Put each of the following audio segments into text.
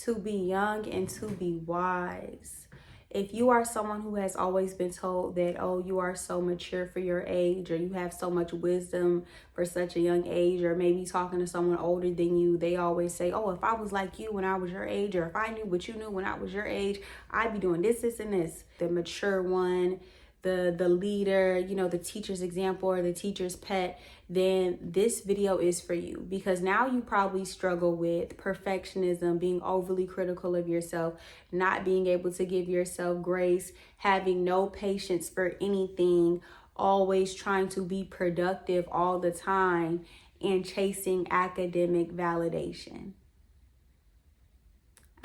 to be young and to be wise. If you are someone who has always been told that, oh, you are so mature for your age, or you have so much wisdom for such a young age, or maybe talking to someone older than you, they always say, oh, if I was like you when I was your age, or if I knew what you knew when I was your age, I'd be doing this, this, and this. The mature one, the leader, you know, the teacher's example or the teacher's pet, then this video is for you, because now you probably struggle with perfectionism, being overly critical of yourself, not being able to give yourself grace, having no patience for anything, always trying to be productive all the time, and chasing academic validation.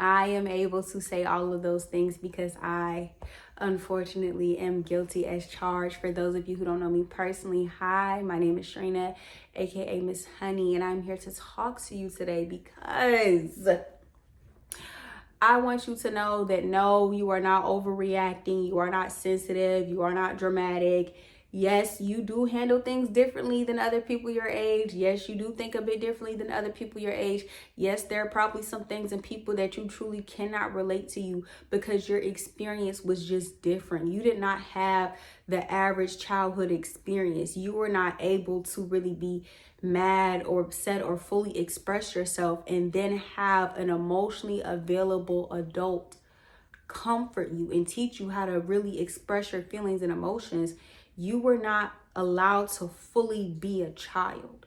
I am able to say all of those things because I, unfortunately, am guilty as charged. For those of you who don't know me personally, hi, my name is Hxney, aka Ms.Hxney, and I'm here to talk to you today because I want you to know that no, you are not overreacting, you are not sensitive, you are not dramatic. Yes, you do handle things differently than other people your age. Yes, you do think a bit differently than other people your age. Yes, there are probably some things and people that you truly cannot relate to you because your experience was just different. You did not have the average childhood experience. You were not able to really be mad or upset or fully express yourself and then have an emotionally available adult comfort you and teach you how to really express your feelings and emotions. You were not allowed to fully be a child.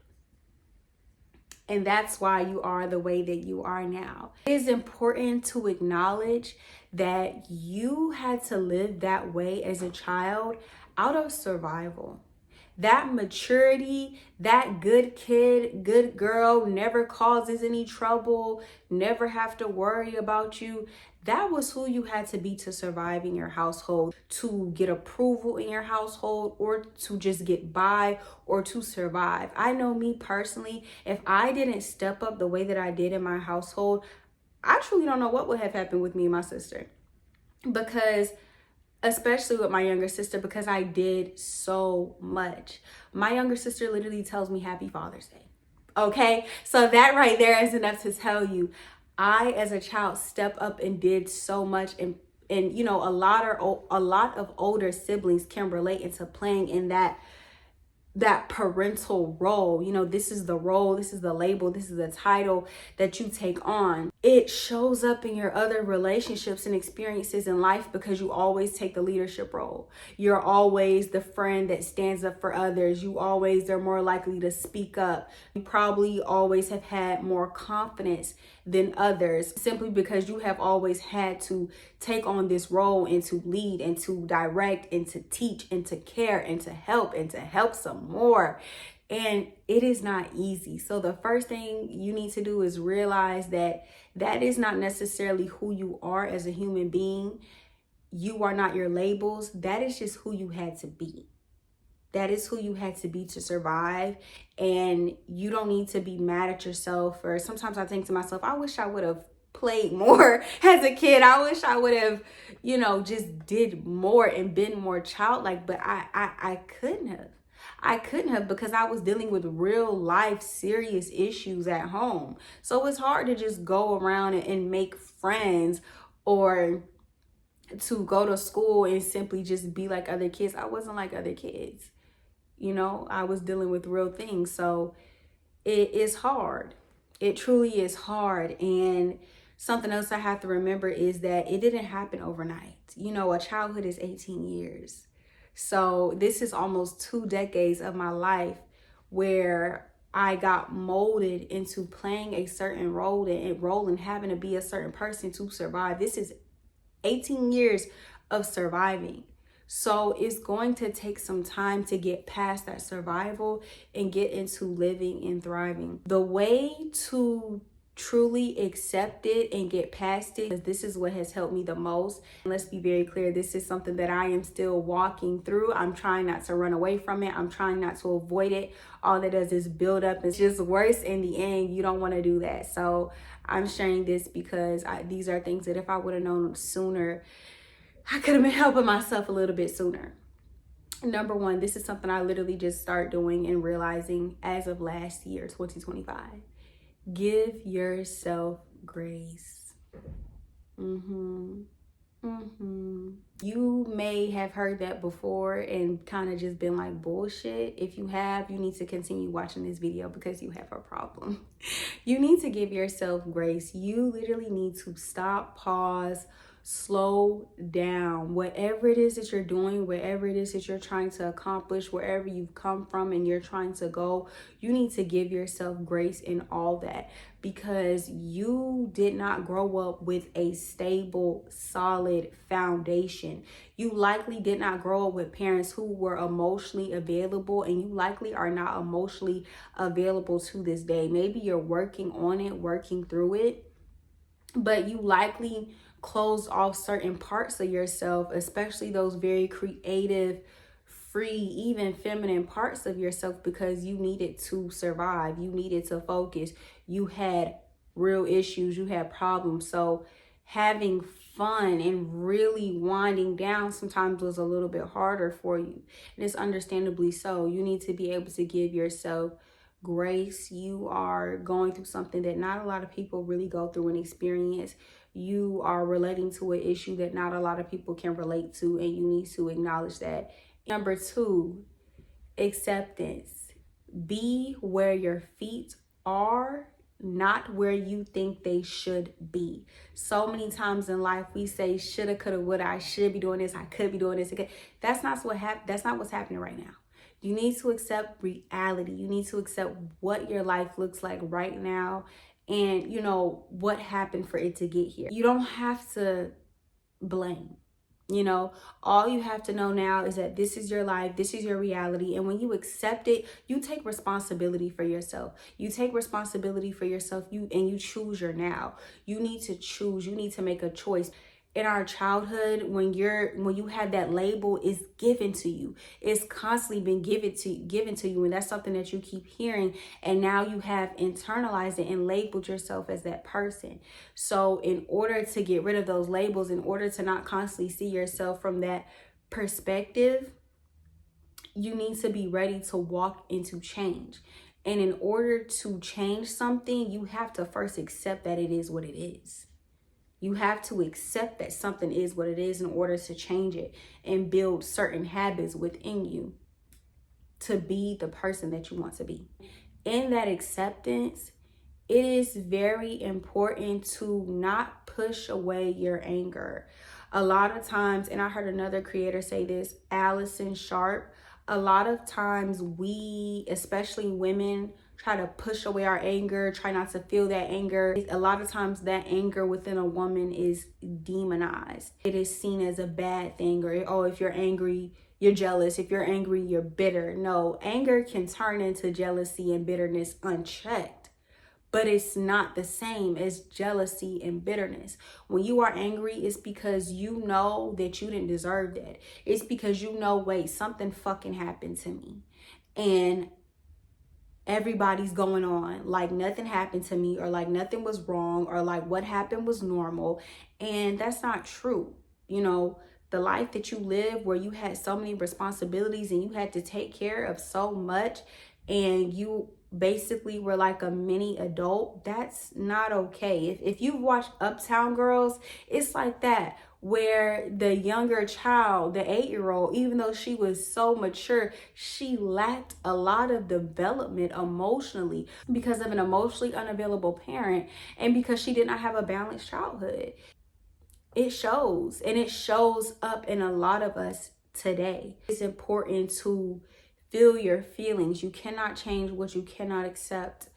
And that's why you are the way that you are now. It is important to acknowledge that you had to live that way as a child out of survival. That maturity, that good kid, good girl, never causes any trouble, never have to worry about you. That was who you had to be to survive in your household, to get approval in your household, or to just get by, or to survive. I know me personally, if I didn't step up the way that I did in my household, I truly don't know what would have happened with me and my sister. Because especially with my younger sister, because I did so much. My younger sister literally tells me Happy Father's Day. Okay, so that right there is enough to tell you I, as a child, stepped up and did so much. And you know, a lot of older siblings can relate into playing in that parental role. You know, this is the role, this is the label, this is the title that you take on. It shows up in your other relationships and experiences in life because you always take the leadership role. You're always the friend that stands up for others. You always are more likely to speak up. You probably always have had more confidence than others simply because you have always had to take on this role and to lead and to direct and to teach and to care and to help some more. And it is not easy. So the first thing you need to do is realize that that is not necessarily who you are as a human being. You are not your labels. That is just who you had to be. That is who you had to be to survive. And you don't need to be mad at yourself. Or sometimes I think to myself, I wish I would have played more as a kid. I wish I would have, you know, just did more and been more childlike. But I couldn't have. I couldn't have, because I was dealing with real life serious issues at home. So it's hard to just go around and make friends or to go to school and simply just be like other kids. I wasn't like other kids. You know, I was dealing with real things. So it is hard. It truly is hard. And something else I have to remember is that it didn't happen overnight. You know, a childhood is 18 years. So this is almost 2 decades of my life where I got molded into playing a certain role and having to be a certain person to survive. This is 18 years of surviving. So it's going to take some time to get past that survival and get into living and thriving. The way to truly accept it and get past it, this is what has helped me the most. Let's be very clear, this is something that I am still walking through. I'm trying not to run away from it. I'm trying not to avoid it. All that does is build up. It's just worse in the end. You don't want to do that. So I'm sharing this because these are things that if I would have known sooner, I could have been helping myself a little bit sooner. Number one, this is something I literally just started doing and realizing as of last year, 2025. Give yourself grace. Mm-hmm. Mm-hmm. You may have heard that before and kind of just been like, bullshit. If you have, you need to continue watching this video because you have a problem. You need to give yourself grace. You literally need to stop, pause, slow down. Whatever it is that you're doing, wherever it is that you're trying to accomplish, wherever you've come from and you're trying to go, you need to give yourself grace in all that, because you did not grow up with a stable, solid foundation. You likely did not grow up with parents who were emotionally available, and you likely are not emotionally available to this day. Maybe you're working on it, working through it, but you likely closed off certain parts of yourself, especially those very creative, free, even feminine parts of yourself, because you needed to survive. You needed to focus. You had real issues. You had problems. So having fun and really winding down sometimes was a little bit harder for you. And it's understandably so. You need to be able to give yourself grace. You are going through something that not a lot of people really go through and experience. You are relating to an issue that not a lot of people can relate to, and you need to acknowledge that. Number two, acceptance. Be where your feet are, not where you think they should be. So many times in life we say shoulda, coulda, woulda, I should be doing this, I could be doing this. That's not what's happening right now. You need to accept reality. You need to accept what your life looks like right now, and what happened for it to get here. You don't have to blame. All you have to know now is that this is your life, this is your reality. And when you accept it, you take responsibility for yourself. You take responsibility for yourself, and you choose your now. You need to choose, you need to make a choice. In our childhood, when you have that label, is given to you. It's constantly been given to you, and that's something that you keep hearing, and now you have internalized it and labeled yourself as that person. So in order to get rid of those labels, in order to not constantly see yourself from that perspective, you need to be ready to walk into change. And in order to change something, you have to first accept that it is what it is. You have to accept that something is what it is in order to change it and build certain habits within you to be the person that you want to be. In that acceptance, it is very important to not push away your anger. A lot of times, and I heard another creator say this, Allison Sharp, a lot of times we, especially women, try to push away our anger, try not to feel that anger. A lot of times that anger within a woman is demonized. It is seen as a bad thing, or, oh, if you're angry, you're jealous. If you're angry, you're bitter. No, anger can turn into jealousy and bitterness unchecked. But it's not the same as jealousy and bitterness. When you are angry, it's because you know that you didn't deserve that. It's because you know, wait, something fucking happened to me. And everybody's going on like nothing happened to me, or like nothing was wrong, or like what happened was normal. And that's not true. The life that you live, where you had so many responsibilities and you had to take care of so much, and you basically were like a mini adult, that's not okay. If you've watched Uptown Girls, it's like that, where the younger child, the 8-year-old, even though she was so mature, she lacked a lot of development emotionally because of an emotionally unavailable parent, and because she did not have a balanced childhood. It shows, and it shows up in a lot of us today. It's important to feel your feelings. You cannot change what you cannot accept.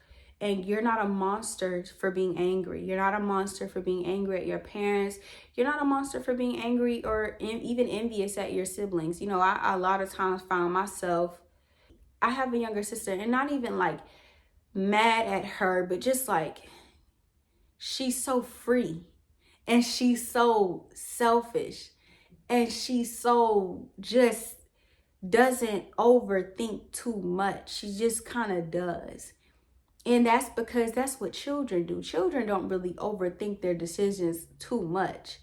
And you're not a monster for being angry. You're not a monster for being angry at your parents. You're not a monster for being angry or even envious at your siblings. I a lot of times found myself, I have a younger sister, and not even like mad at her, but just like, she's so free, and she's so selfish, and she so just doesn't overthink too much. She just kind of does. And that's because that's what children do. Children don't really overthink their decisions too much.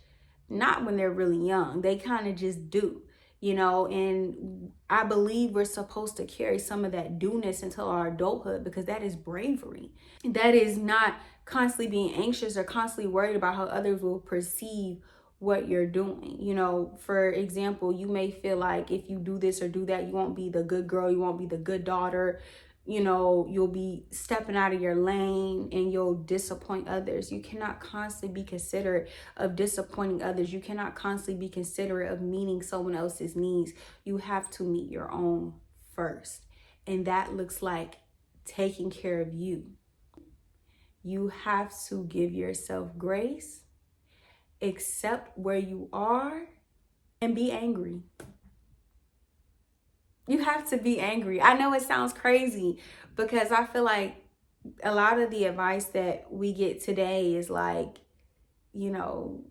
Not when they're really young. They kind of just do, and I believe we're supposed to carry some of that do-ness until our adulthood, because that is bravery. That is not constantly being anxious or constantly worried about how others will perceive what you're doing. You know, for example, you may feel like if you do this or do that, you won't be the good girl, you won't be the good daughter. You know, you'll be stepping out of your lane and you'll disappoint others. You cannot constantly be considerate of disappointing others. You cannot constantly be considerate of meeting someone else's needs. You have to meet your own first. And that looks like taking care of you. You have to give yourself grace, accept where you are, and be angry. You have to be angry. I know it sounds crazy because I feel like a lot of the advice that we get today is like, you know,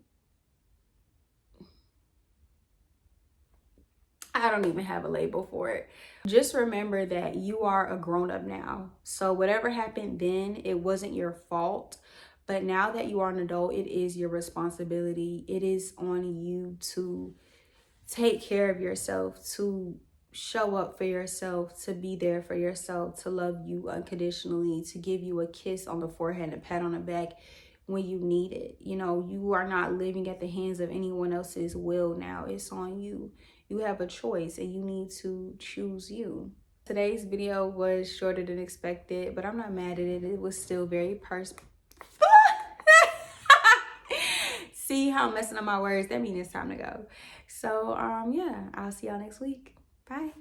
I don't even have a label for it. Just remember that you are a grown-up now. So whatever happened then, it wasn't your fault. But now that you are an adult, it is your responsibility. It is on you to take care of yourself, to show up for yourself, to be there for yourself, to love you unconditionally, to give you a kiss on the forehead and a pat on the back when you need it. You know, you are not living at the hands of anyone else's will now. It's on you. You have a choice and you need to choose you. Today's video was shorter than expected, but I'm not mad at it. It was still very personal. See how I'm messing up my words? That means it's time to go. So, yeah, I'll see y'all next week. Bye.